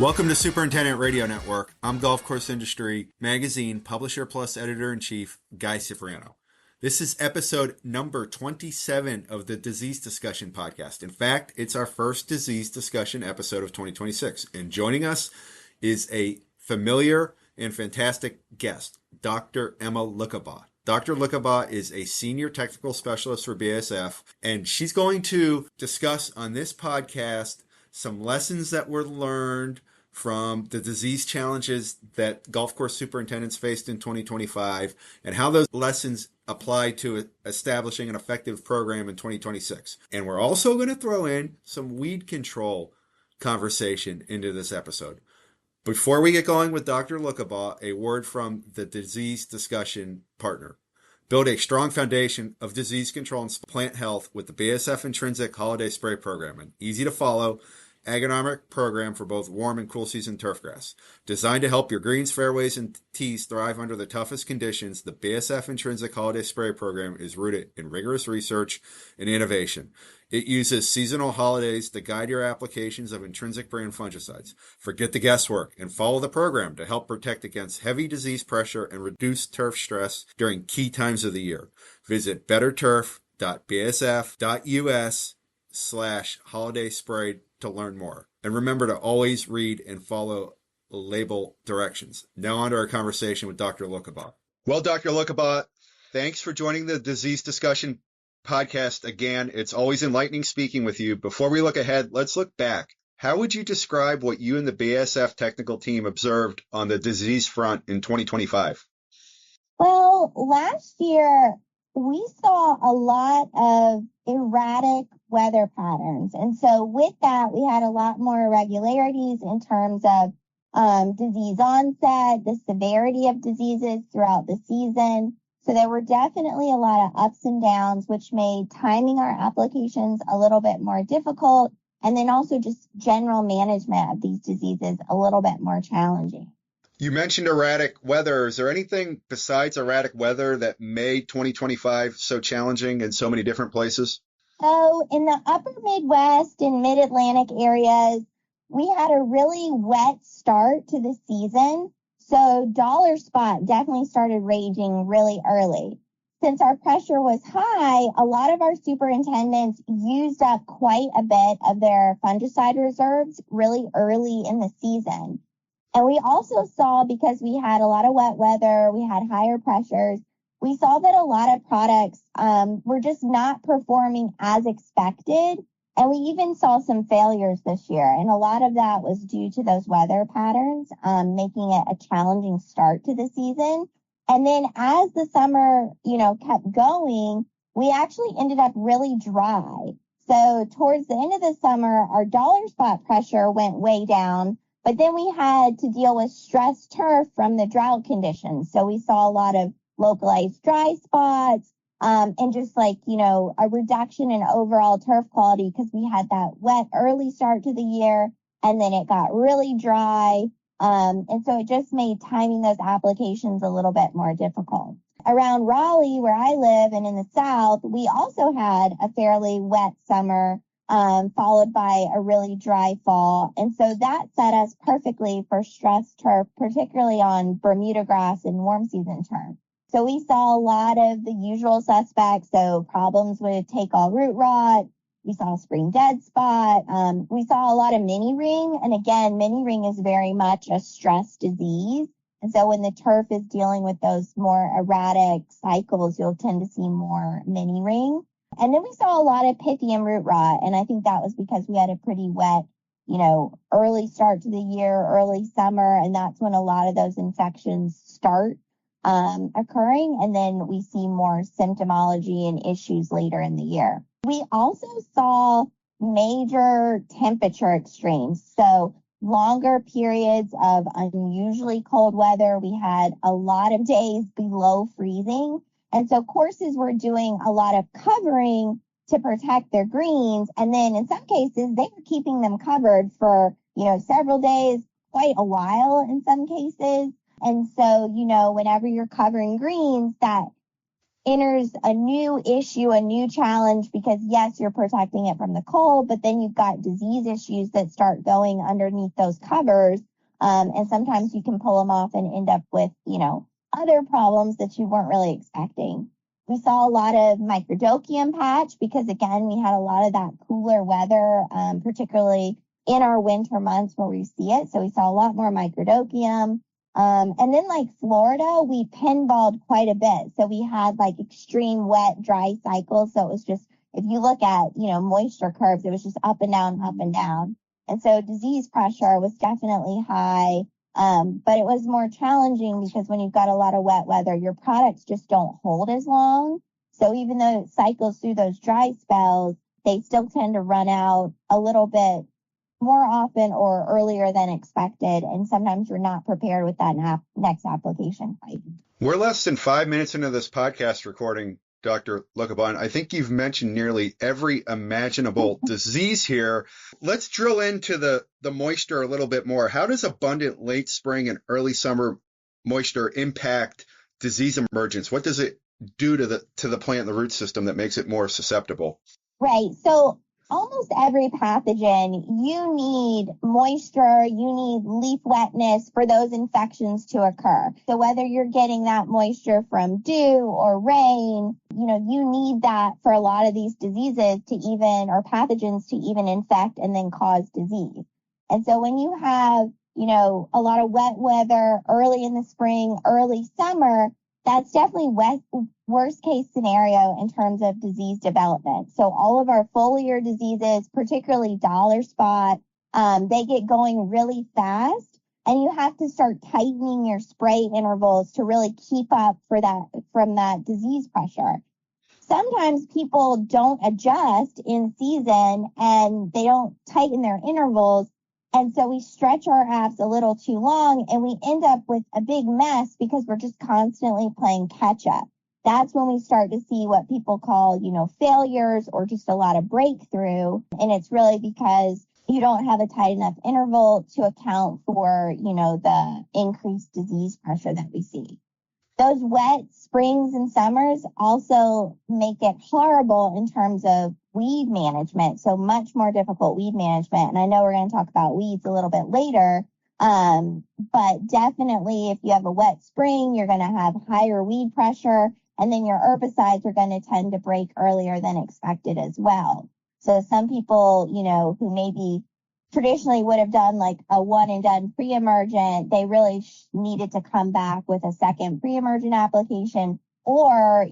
Welcome to Superintendent Radio Network. I'm Golf Course Industry Magazine Publisher plus Editor-in-Chief Guy Cipriano. This is episode number 27 of the Disease Discussion Podcast. In fact, it's our first disease discussion episode of 2026. And joining us is a familiar and fantastic guest, Dr. Emma Lookabaugh. Dr. Lookabaugh is a senior technical specialist for BASF, and she's going to discuss on this podcast some lessons that were learned from the disease challenges that golf course superintendents faced in 2025 and how those lessons apply to establishing an effective program in 2026. And we're also going to throw in some weed control conversation into this episode. Before we get going with Dr. Lookabaugh, a word from the disease discussion partner. Build a strong foundation of disease control and plant health with the BASF Intrinsic Holiday Spray Program, an easy-to-follow agronomic program for both warm and cool season turfgrass. Designed to help your greens, fairways, and tees thrive under the toughest conditions, the BASF Intrinsic Holiday Spray Program is rooted in rigorous research and innovation. It uses seasonal holidays to guide your applications of intrinsic brand fungicides. Forget the guesswork and follow the program to help protect against heavy disease pressure and reduce turf stress during key times of the year. Visit betterturf.basf.us/holiday spray to learn more. And remember to always read and follow label directions. Now on to our conversation with Dr. Lookabaugh. Well, Dr. Lookabaugh, thanks for joining the Disease Discussion Podcast again. It's always enlightening speaking with you. Before we look ahead, let's look back. How would you describe what you and the BASF technical team observed on the disease front in 2025? Well, last year, we saw a lot of erratic weather patterns. And so with that, we had a lot more irregularities in terms of disease onset, the severity of diseases throughout the season. So there were definitely a lot of ups and downs, which made timing our applications a little bit more difficult. And then also just general management of these diseases a little bit more challenging. You mentioned erratic weather. Is there anything besides erratic weather that made 2025 so challenging in so many different places? So in the upper Midwest and mid-Atlantic areas, we had a really wet start to the season. So dollar spot definitely started raging really early. Since our pressure was high, a lot of our superintendents used up quite a bit of their fungicide reserves really early in the season. And we also saw, because we had a lot of wet weather, we had higher pressures, we saw that a lot of products were just not performing as expected. And we even saw some failures this year. And a lot of that was due to those weather patterns, making it a challenging start to the season. And then as the summer, kept going, we actually ended up really dry. So towards the end of the summer, our dollar spot pressure went way down. But then we had to deal with stressed turf from the drought conditions. So we saw a lot of localized dry spots, and just a reduction in overall turf quality because we had that wet early start to the year and then it got really dry. And so it just made timing those applications a little bit more difficult. Around Raleigh, where I live, and in the South, we also had a fairly wet summer, followed by a really dry fall. And so that set us perfectly for stressed turf, particularly on Bermuda grass and warm season turf. So we saw a lot of the usual suspects. So problems with take all root rot. We saw spring dead spot. We saw a lot of mini ring. And again, mini ring is very much a stress disease. And so when the turf is dealing with those more erratic cycles, you'll tend to see more mini ring. And then we saw a lot of Pythium root rot. And I think that was because we had a pretty wet, early start to the year, early summer. And that's when a lot of those infections start occurring. And then we see more symptomology and issues later in the year. We also saw major temperature extremes. So longer periods of unusually cold weather. We had a lot of days below freezing. And so courses were doing a lot of covering to protect their greens. And then in some cases, they were keeping them covered for, several days, quite a while in some cases. And so, whenever you're covering greens, that enters a new issue, a new challenge, because yes, you're protecting it from the cold, but then you've got disease issues that start going underneath those covers. And sometimes you can pull them off and end up with, other problems that you weren't really expecting. We saw a lot of microdochium patch because, again, we had a lot of that cooler weather, particularly in our winter months where we see it. So we saw a lot more microdochium. And then like Florida, we pinballed quite a bit. So we had like extreme wet, dry cycles. So it was just, if you look at, moisture curves, it was just up and down, up and down. And so disease pressure was definitely high. But it was more challenging because when you've got a lot of wet weather, your products just don't hold as long. So even though it cycles through those dry spells, they still tend to run out a little bit more often or earlier than expected. And sometimes you're not prepared with that next application type. We're less than 5 minutes into this podcast recording, Dr. Lookabaugh. I think you've mentioned nearly every imaginable disease here. Let's drill into the moisture a little bit more. How does abundant late spring and early summer moisture impact disease emergence? What does it do to the plant and the root system that makes it more susceptible? Right. So almost every pathogen, you need moisture, you need leaf wetness for those infections to occur. So whether you're getting that moisture from dew or rain, you need that for a lot of these diseases or pathogens to even infect and then cause disease. And so when you have, a lot of wet weather early in the spring, early summer, that's definitely worst case scenario in terms of disease development. So all of our foliar diseases, particularly dollar spot, they get going really fast, and you have to start tightening your spray intervals to really keep up from that disease pressure. Sometimes people don't adjust in season and they don't tighten their intervals. And so we stretch our apps a little too long and we end up with a big mess because we're just constantly playing catch up. That's when we start to see what people call, failures or just a lot of breakthrough. And it's really because you don't have a tight enough interval to account for, the increased disease pressure that we see. Those wet springs and summers also make it horrible in terms of weed management. So much more difficult weed management. And I know we're going to talk about weeds a little bit later. But definitely if you have a wet spring, you're going to have higher weed pressure. And then your herbicides are going to tend to break earlier than expected as well. So some people, who maybe traditionally would have done like a one and done pre-emergent, they really needed to come back with a second pre-emergent application or,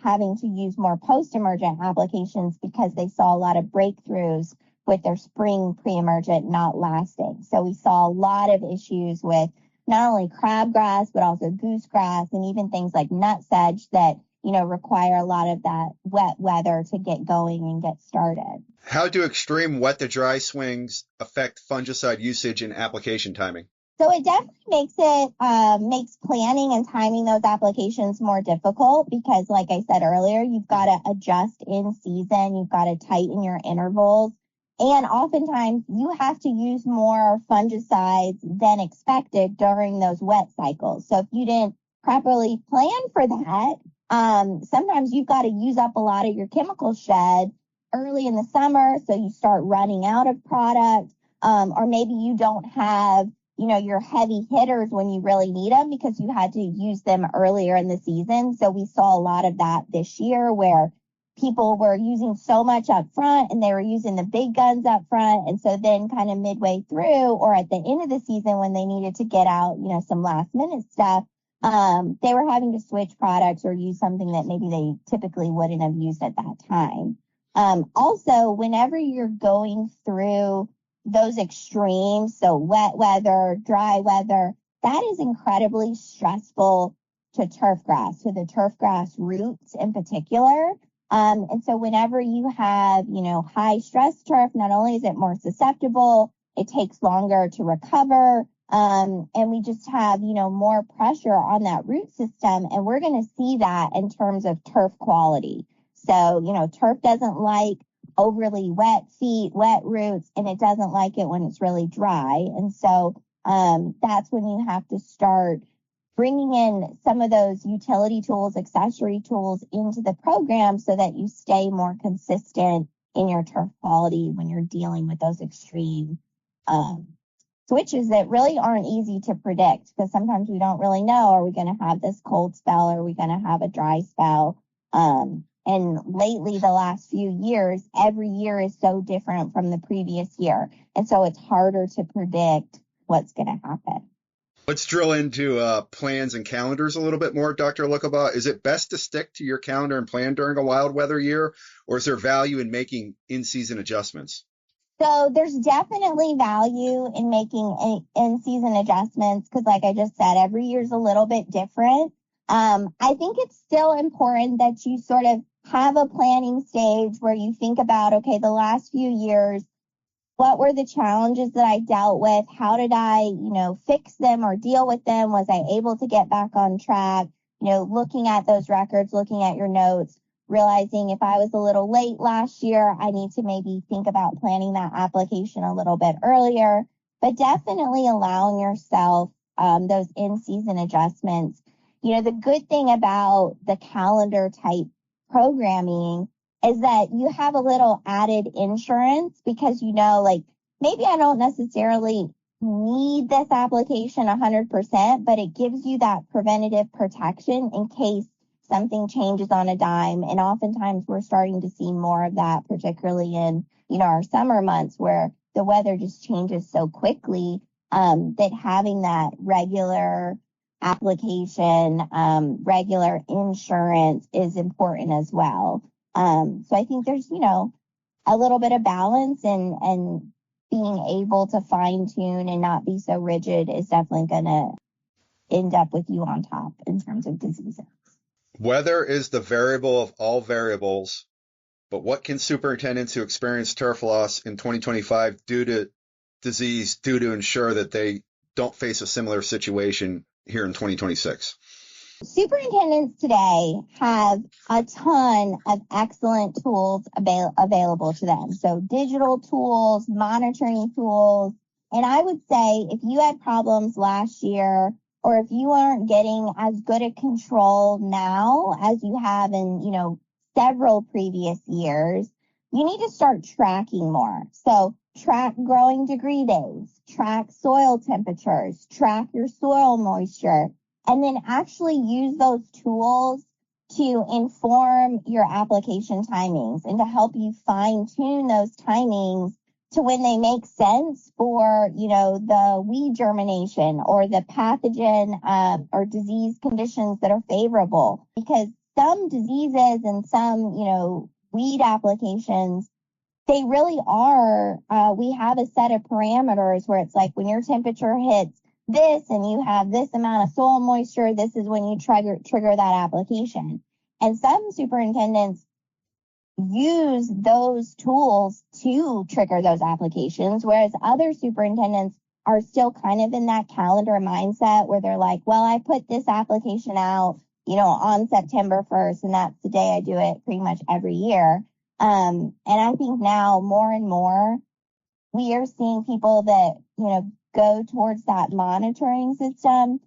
having to use more post-emergent applications because they saw a lot of breakthroughs with their spring pre-emergent not lasting. So we saw a lot of issues with not only crabgrass, but also goosegrass and even things like nutsedge that, require a lot of that wet weather to get going and get started. How do extreme wet to dry swings affect fungicide usage and application timing? So it definitely makes planning and timing those applications more difficult because, like I said earlier, you've got to adjust in season, you've got to tighten your intervals, and oftentimes you have to use more fungicides than expected during those wet cycles. So if you didn't properly plan for that, sometimes you've got to use up a lot of your chemical shed early in the summer, so you start running out of product, or maybe you don't have your heavy hitters when you really need them because you had to use them earlier in the season. So we saw a lot of that this year where people were using so much up front and they were using the big guns up front. And so then kind of midway through or at the end of the season when they needed to get out, some last minute stuff, they were having to switch products or use something that maybe they typically wouldn't have used at that time. Also, whenever you're going through those extremes, so wet weather, dry weather, that is incredibly stressful to turf grass, to the turf grass roots in particular. And so whenever you have, high stress turf, not only is it more susceptible, it takes longer to recover. And we just have, more pressure on that root system. And we're going to see that in terms of turf quality. So, turf doesn't like overly wet feet, wet roots, and it doesn't like it when it's really dry. And so that's when you have to start bringing in some of those utility tools, accessory tools into the program so that you stay more consistent in your turf quality when you're dealing with those extreme switches that really aren't easy to predict, because sometimes we don't really know, are we going to have this cold spell, or are we going to have a dry spell? And lately, the last few years, every year is so different from the previous year. And so it's harder to predict what's going to happen. Let's drill into plans and calendars a little bit more, Dr. Lookabaugh. Is it best to stick to your calendar and plan during a wild weather year, or is there value in making in-season adjustments? So there's definitely value in making in-season adjustments because, like I just said, every year is a little bit different. I think it's still important that you sort of have a planning stage where you think about, okay, the last few years, what were the challenges that I dealt with? How did I, fix them or deal with them? Was I able to get back on track? Looking at those records, looking at your notes, realizing if I was a little late last year, I need to maybe think about planning that application a little bit earlier, but definitely allowing yourself those in-season adjustments. The good thing about the calendar type programming is that you have a little added insurance because, maybe I don't necessarily need this application 100%, but it gives you that preventative protection in case something changes on a dime. And oftentimes we're starting to see more of that, particularly in, our summer months where the weather just changes so quickly, that having that regular application, regular insurance is important as well. So I think there's, a little bit of balance and being able to fine tune and not be so rigid is definitely going to end up with you on top in terms of diseases. Weather is the variable of all variables, but what can superintendents who experience turf loss in 2025 do to disease do to ensure that they don't face a similar situation here in 2026? Superintendents today have a ton of excellent tools available to them. So digital tools, monitoring tools. And I would say if you had problems last year, or if you aren't getting as good a control now as you have in, several previous years, you need to start tracking more. So track growing degree days, track soil temperatures, track your soil moisture, and then actually use those tools to inform your application timings and to help you fine tune those timings to when they make sense for, the weed germination or the pathogen or disease conditions that are favorable. Because some diseases and some, weed applications, they really are, we have a set of parameters where it's like when your temperature hits this and you have this amount of soil moisture, this is when you trigger that application. And some superintendents use those tools to trigger those applications, whereas other superintendents are still kind of in that calendar mindset where they're like, well, I put this application out, on September 1st, and that's the day I do it pretty much every year. And I think now more and more we are seeing people that, go towards that monitoring system,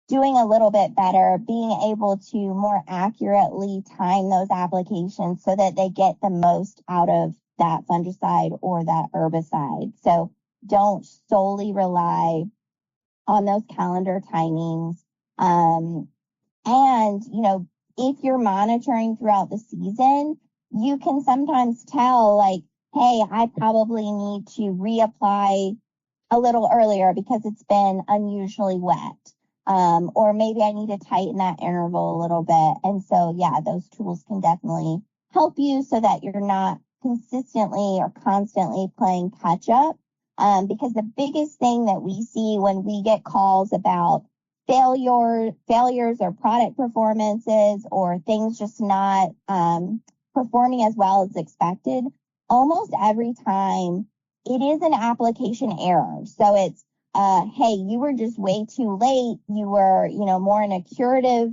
doing a little bit better, being able to more accurately time those applications so that they get the most out of that fungicide or that herbicide. So don't solely rely on those calendar timings. And, if you're monitoring throughout the season, you can sometimes tell, like, hey, I probably need to reapply a little earlier because it's been unusually wet. Or maybe I need to tighten that interval a little bit. And so, those tools can definitely help you so that you're not consistently or constantly playing catch up. Because the biggest thing that we see when we get calls about failures or product performances or things just not performing as well as expected, almost every time it is an application error. So it's, hey, you were just way too late. You were, more in a curative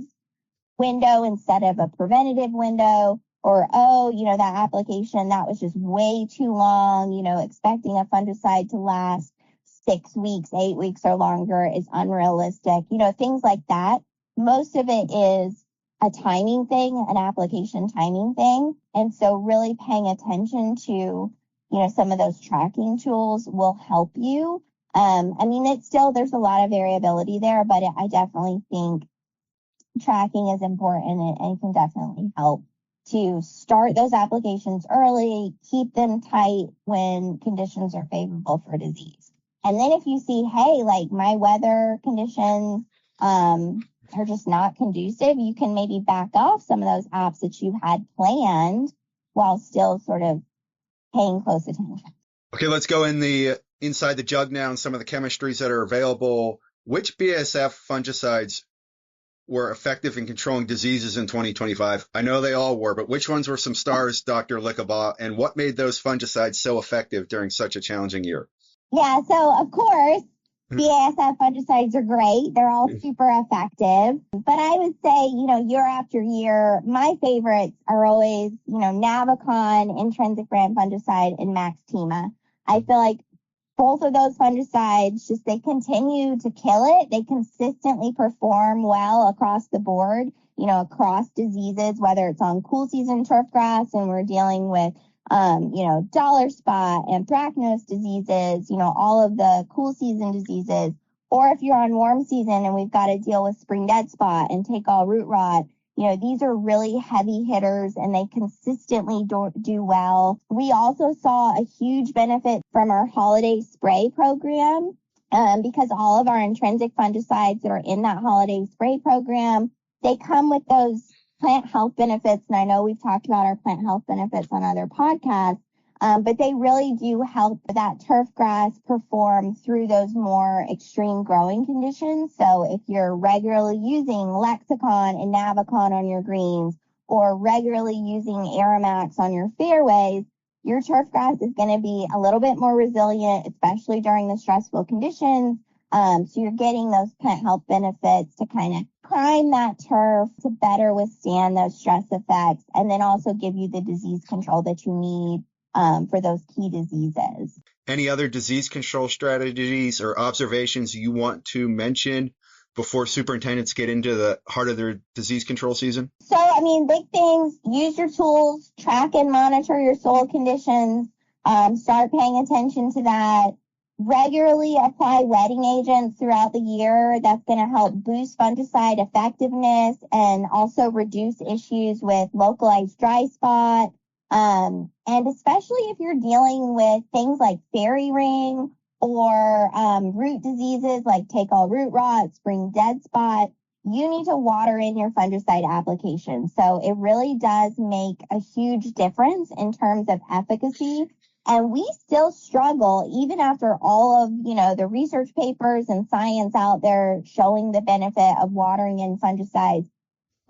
window instead of a preventative window. Or, that application, that was just way too long, expecting a fungicide to last 6 weeks, 8 weeks or longer is unrealistic. Things like that. Most of it is a timing thing, an application timing thing. And so really paying attention to, some of those tracking tools will help you. It's still, there's a lot of variability there, but I definitely think tracking is important and can definitely help to start those applications early, keep them tight when conditions are favorable for disease. And then if you see, hey, like my weather conditions are just not conducive, you can maybe back off some of those apps that you had planned while still sort of paying close attention. Okay, let's go inside the jug now and some of the chemistries that are available. Which BASF fungicides were effective in controlling diseases in 2025? I know they all were, but which ones were some stars, Dr. Lookabaugh, and what made those fungicides so effective during such a challenging year? Yeah, so of course, BASF fungicides are great. They're all super effective. But I would say, year after year, my favorites are always, Navicon, intrinsic brand fungicide, and Maxtima. I feel like both of those fungicides, they continue to kill it. They consistently perform well across the board, across diseases, whether it's on cool season turfgrass and we're dealing with, dollar spot, anthracnose diseases, all of the cool season diseases. Or if you're on warm season and we've got to deal with spring dead spot and take all root rot, these are really heavy hitters and they consistently do well. We also saw a huge benefit from our holiday spray program because all of our intrinsic fungicides that are in that holiday spray program, they come with those plant health benefits. And I know we've talked about our plant health benefits on other podcasts, but they really do help that turf grass perform through those more extreme growing conditions. So if you're regularly using Lexicon and Navicon on your greens or regularly using Aramax on your fairways, your turf grass is going to be a little bit more resilient, especially during the stressful conditions. So you're getting those plant health benefits to kind of prime that turf to better withstand those stress effects and then also give you the disease control that you need for those key diseases. Any other disease control strategies or observations you want to mention before superintendents get into the heart of their disease control season? So, big things, use your tools, track and monitor your soil conditions, start paying attention to that. Regularly apply wetting agents throughout the year. That's going to help boost fungicide effectiveness and also reduce issues with localized dry spot. And especially if you're dealing with things like fairy ring or root diseases like take all root rot, spring dead spot, you need to water in your fungicide application. So it really does make a huge difference in terms of efficacy. And we still struggle, even after all of, the research papers and science out there showing the benefit of watering in fungicides.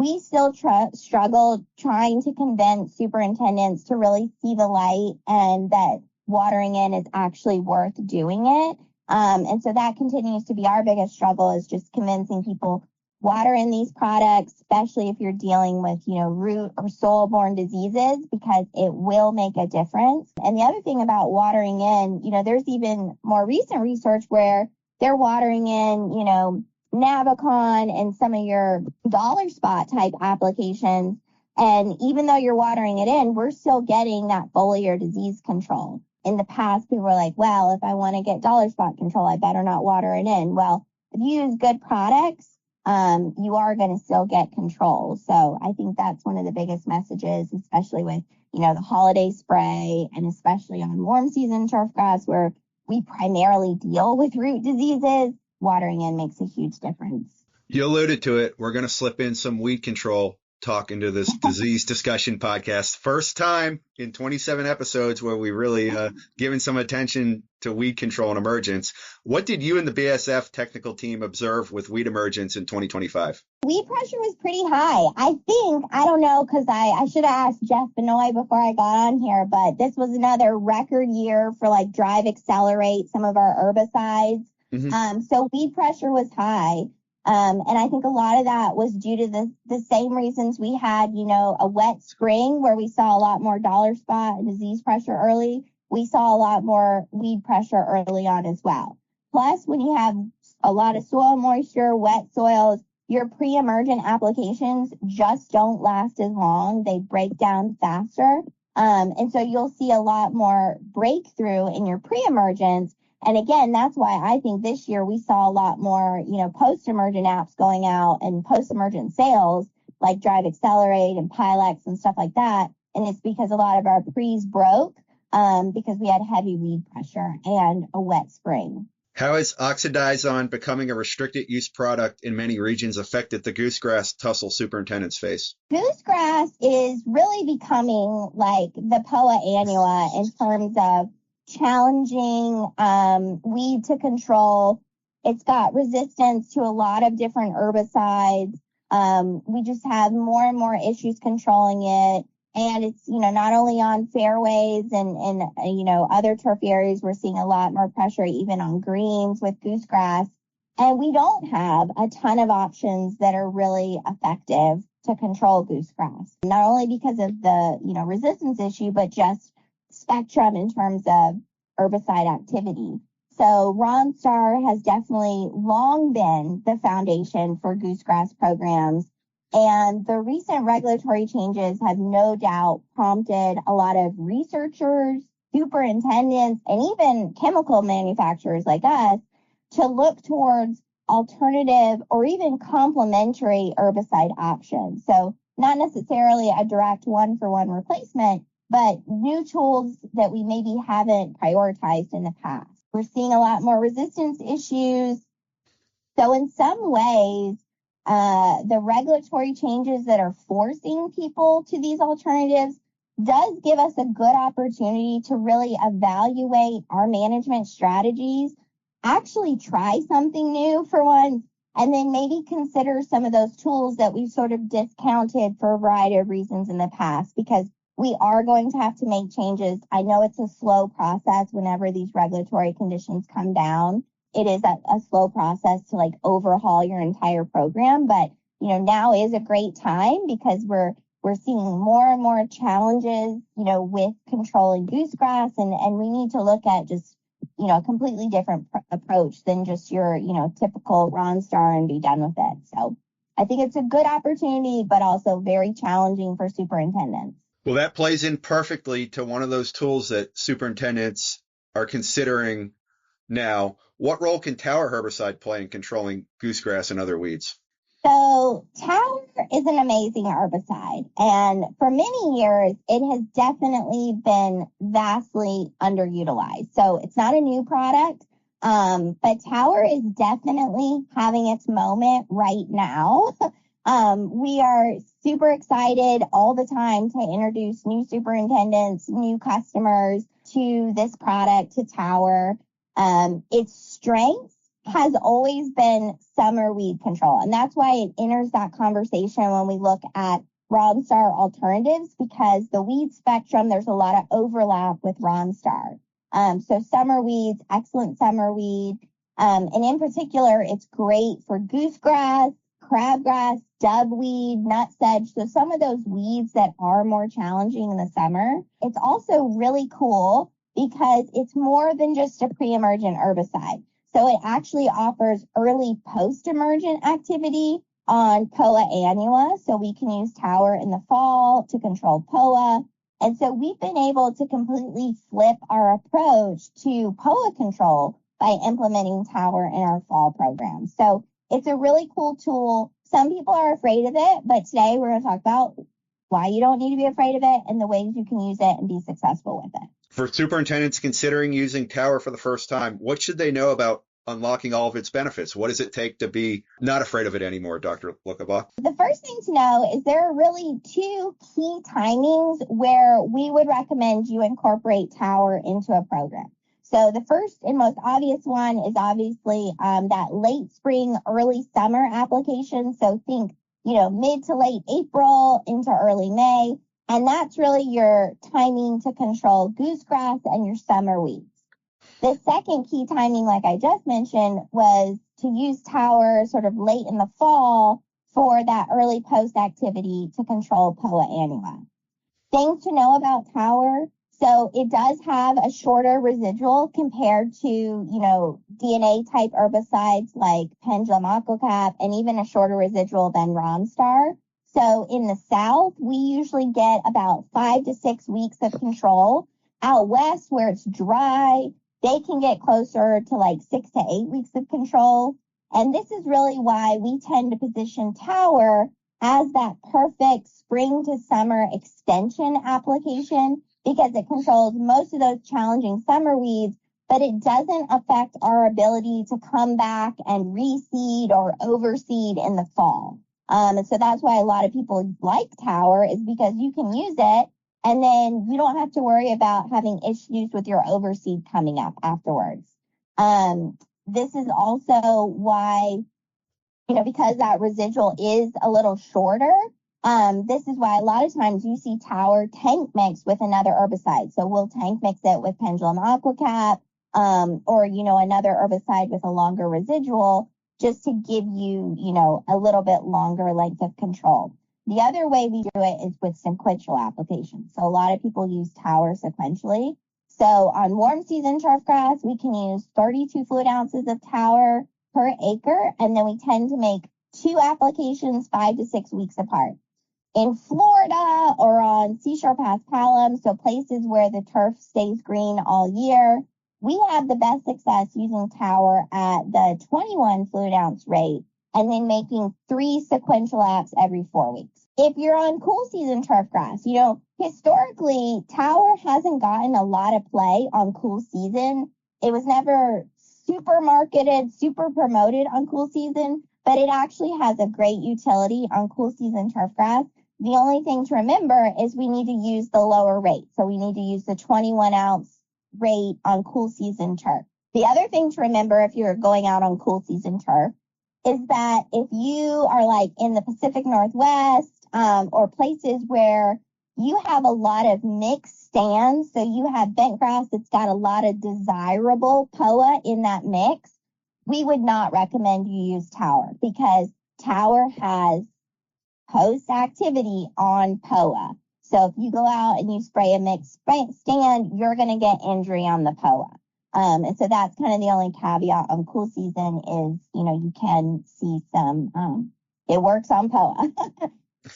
We still struggle trying to convince superintendents to really see the light and that watering in is actually worth doing it. And so that continues to be our biggest struggle, is just convincing people water in these products, especially if you're dealing with, root or soil-borne diseases, because it will make a difference. And the other thing about watering in, there's even more recent research where they're watering in, Navicon and some of your dollar spot type applications. And even though you're watering it in, we're still getting that foliar disease control. In the past, people were like, well, if I want to get dollar spot control, I better not water it in. Well, if you use good products, you are going to still get control. So I think that's one of the biggest messages, especially with, the holiday spray and especially on warm season turfgrass where we primarily deal with root diseases. Watering in makes a huge difference. You alluded to it. We're going to slip in some weed control talk into this disease discussion podcast. First time in 27 episodes where we really given some attention to weed control and emergence. What did you and the BASF technical team observe with weed emergence in 2025? Weed pressure was pretty high. I don't know, because I should have asked Jeff Benoit before I got on here, but this was another record year for like Drive Accelerate, some of our herbicides. Mm-hmm. So weed pressure was high. And I think a lot of that was due to the same reasons we had, a wet spring where we saw a lot more dollar spot and disease pressure early. We saw a lot more weed pressure early on as well. Plus, when you have a lot of soil moisture, wet soils, your pre-emergent applications just don't last as long. They break down faster. And so you'll see a lot more breakthrough in your pre-emergence. And again, that's why I think this year we saw a lot more, post-emergent apps going out and post-emergent sales like Drive Accelerate and Pilex and stuff like that. And it's because a lot of our pre's broke because we had heavy weed pressure and a wet spring. How has oxidizon becoming a restricted use product in many regions affected the goosegrass tussle superintendents face? Goosegrass is really becoming like the Poa annua in terms of challenging weed to control. It's got resistance to a lot of different herbicides. We just have more and more issues controlling it. And it's, not only on fairways and other turf areas, we're seeing a lot more pressure even on greens with goosegrass. And we don't have a ton of options that are really effective to control goosegrass, not only because of the, resistance issue, but just spectrum in terms of herbicide activity. So Ronstar has definitely long been the foundation for goosegrass programs. And the recent regulatory changes have no doubt prompted a lot of researchers, superintendents, and even chemical manufacturers like us to look towards alternative or even complementary herbicide options. So not necessarily a direct one-for-one replacement, but new tools that we maybe haven't prioritized in the past. We're seeing a lot more resistance issues. So in some ways, the regulatory changes that are forcing people to these alternatives does give us a good opportunity to really evaluate our management strategies, actually try something new for once, and then maybe consider some of those tools that we've sort of discounted for a variety of reasons in the past, because we are going to have to make changes. I know it's a slow process whenever these regulatory conditions come down. It is a slow process to overhaul your entire program, but now is a great time because we're seeing more and more challenges, with controlling goosegrass, and we need to look at just a completely different approach than just your typical Ronstar and be done with it. So I think it's a good opportunity, but also very challenging for superintendents. Well, that plays in perfectly to one of those tools that superintendents are considering now. What role can tower herbicide play in controlling goosegrass and other weeds? So tower is an amazing herbicide, and for many years, it has definitely been vastly underutilized. So it's not a new product, but tower is definitely having its moment right now. We are super excited all the time to introduce new superintendents, new customers to this product, to tower. Its strength has always been summer weed control. And that's why it enters that conversation when we look at Ronstar alternatives, because the weed spectrum, there's a lot of overlap with Ronstar. So summer weeds, excellent summer weed. And in particular, it's great for goosegrass, crabgrass, dubweed, nutsedge. So some of those weeds that are more challenging in the summer. It's also really cool because it's more than just a pre-emergent herbicide. So it actually offers early post-emergent activity on Poa annua. So we can use tower in the fall to control Poa. And so we've been able to completely flip our approach to Poa control by implementing tower in our fall program. So it's a really cool tool. Some people are afraid of it, but today we're going to talk about why you don't need to be afraid of it and the ways you can use it and be successful with it. For superintendents considering using tower for the first time, what should they know about unlocking all of its benefits? What does it take to be not afraid of it anymore, Dr. Lookabaugh? The first thing to know is there are really two key timings where we would recommend you incorporate tower into a program. So the first and most obvious one is obviously that late spring, early summer application. So think, mid to late April into early May. And that's really your timing to control goosegrass and your summer weeds. The second key timing, like I just mentioned, was to use tower sort of late in the fall for that early post activity to control Poa annua. Things to know about tower. So it does have a shorter residual compared to, DNA type herbicides like Pendulum Aquacap, and even a shorter residual than Ronstar. So in the South, we usually get about 5 to 6 weeks of control. Out West, where it's dry, they can get closer to like 6 to 8 weeks of control. And this is really why we tend to position Tower as that perfect spring to summer extension application, because it controls most of those challenging summer weeds, but it doesn't affect our ability to come back and reseed or overseed in the fall. And so that's why a lot of people like Tower, is because you can use it and then you don't have to worry about having issues with your overseed coming up afterwards. This is also why, because that residual is a little shorter, this is why a lot of times you see Tower tank mix with another herbicide. So we'll tank mix it with Pendulum Aquacap, or, another herbicide with a longer residual, just to give you, a little bit longer length of control. The other way we do it is with sequential application. So a lot of people use Tower sequentially. So on warm season turf grass, we can use 32 fluid ounces of Tower per acre, and then we tend to make 2 applications 5 to 6 weeks apart. In Florida or on Seashore Pass Palum, so places where the turf stays green all year, we have the best success using Tower at the 21 fluid ounce rate, and then making 3 sequential apps every 4 weeks. If you're on cool season turf grass, historically, Tower hasn't gotten a lot of play on cool season. It was never super marketed, super promoted on cool season, but it actually has a great utility on cool season turf grass. The only thing to remember is we need to use the lower rate. So we need to use the 21 ounce rate on cool season turf. The other thing to remember if you're going out on cool season turf is that if you are like in the Pacific Northwest, or places where you have a lot of mixed stands, so you have bent grass that's got a lot of desirable POA in that mix, we would not recommend you use Tower, because Tower has host activity on POA. So if you go out and you spray a mixed stand, you're going to get injury on the POA. And so that's kind of the only caveat on cool season is, you can see some, it works on POA.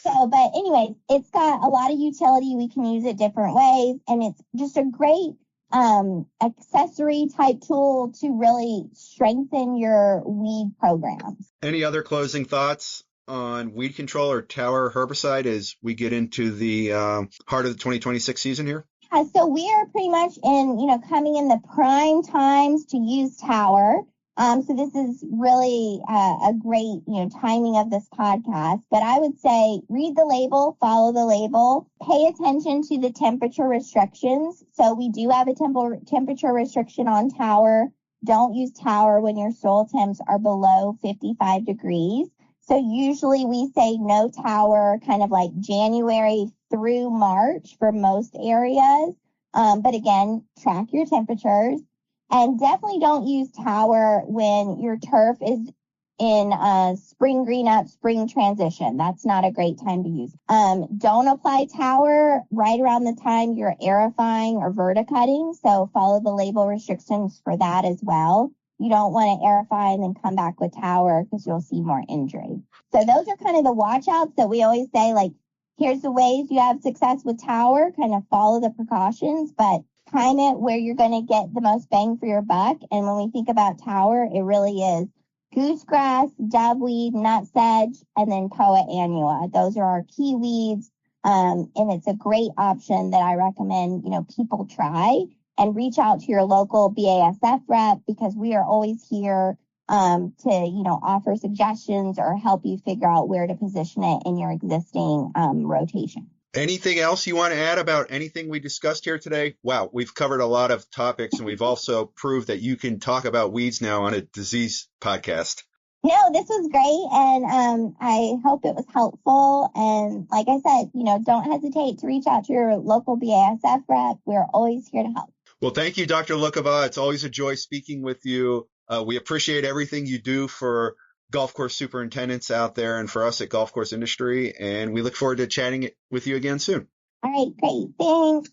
But anyways, it's got a lot of utility. We can use it different ways, and it's just a great accessory type tool to really strengthen your weed programs. Any other closing thoughts on weed control or Tower herbicide as we get into the heart of the 2026 season here? Yeah, so we are pretty much coming in the prime times to use Tower. So this is really a great, timing of this podcast. But I would say read the label, follow the label, pay attention to the temperature restrictions. So we do have a temperature restriction on Tower. Don't use Tower when your soil temps are below 55 degrees. So usually we say no Tower kind of like January through March for most areas. But again, track your temperatures. And definitely don't use Tower when your turf is in spring green up, spring transition. That's not a great time to use. Don't apply Tower right around the time you're aerifying or verticutting. So follow the label restrictions for that as well. You don't want to aerify and then come back with Tower, because you'll see more injury. So those are kind of the watch outs that we always say, like, here's the ways you have success with Tower, kind of follow the precautions, but time it where you're going to get the most bang for your buck. And when we think about Tower, it really is goosegrass, doveweed, nutsedge, and then Poa annua. Those are our key weeds. And it's a great option that I recommend, people try, and reach out to your local BASF rep, because we are always here to, offer suggestions or help you figure out where to position it in your existing rotation. Anything else you want to add about anything we discussed here today? Wow, we've covered a lot of topics, and we've also proved that you can talk about weeds now on a disease podcast. No, this was great, and I hope it was helpful. And like I said, don't hesitate to reach out to your local BASF rep. We're always here to help. Well, thank you, Dr. Lookabaugh. It's always a joy speaking with you. We appreciate everything you do for golf course superintendents out there and for us at Golf Course Industry, and we look forward to chatting with you again soon. All right, great. Thanks.